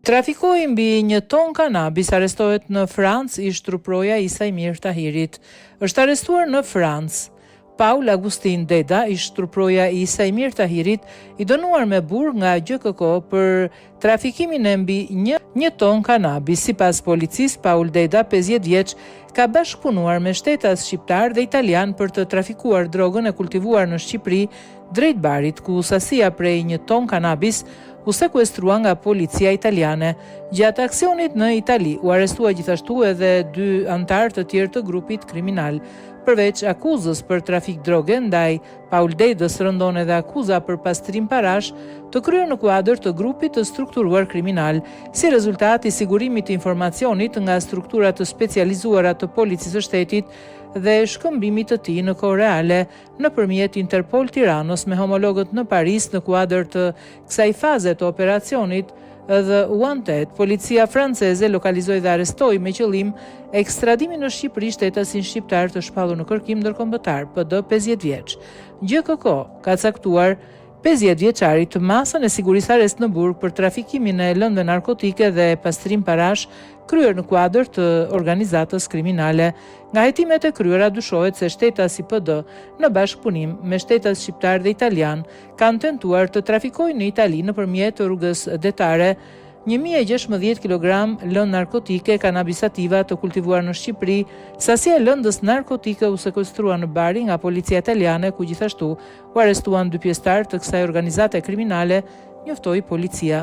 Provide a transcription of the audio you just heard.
Trafikoi mbi 1 ton kanabis, arrestohet në Francë ish truproja Isaimir Tahirit. Është arrestuar në Francë Paul Agustin Deda, ish truproja i Isaimir Tahirit, i dënuar me burg nga GKK për trafikimin e mbi 1 ton kanabis. Sipas policisë, Paul Deda, 50 vjeç, ka bashkëpunuar me shtetas shqiptar dhe italian për të trafikuar drogën e kultivuar në Shqipëri drejt barit, ku sasia prej 1 ton kanabis u sekuestrua nga policia italiane. Gjatë aksionit në Itali u arrestua gjithashtu edhe 2 anëtar të tjerë të grupit kriminal. Përveç akuzës për trafik droge, ndaj Paul Dedës rëndon edhe akuza për pastrim parash të kryer në kuadër të grupit të strukturuar kriminal, si rezultat i sigurimit të informacionit nga strukturat të specializuara të policisë së shtetit dhe shkëmbimit të tij në kohë reale nëpërmjet Interpol Tiranës me homologët në Paris në kuadër të kësaj faze të operacionit. Edhe Wanted, policia franceze lokalizoi dhe arrestoi me qëllim ekstradimin në Shqipëri shtetasin shqiptar të shpallur në kërkim ndërkombëtar, PD 50 vjeç. GKK ka caktuar 50 vjeçarit të masën e sigurisë arrest në burg për trafikimin e lëndëve narkotike dhe pastrim parash kryer në kuadër të organizatës kriminale. Nga hetimet e kryera dyshohet se shtetasi PD në bashkëpunim me shtetas shqiptar dhe italian kanë tentuar të trafikojnë në Itali nëpërmjet rrugës detare 1016 kg lëndë narkotike kanabisativa të kultivuar në Shqipëri. Sasia e lëndës narkotike u sekuestrua në bari nga policia italiane, ku gjithashtu u arrestuan 2 pjesëtar të kësaj organizate kriminale, njoftoi policia.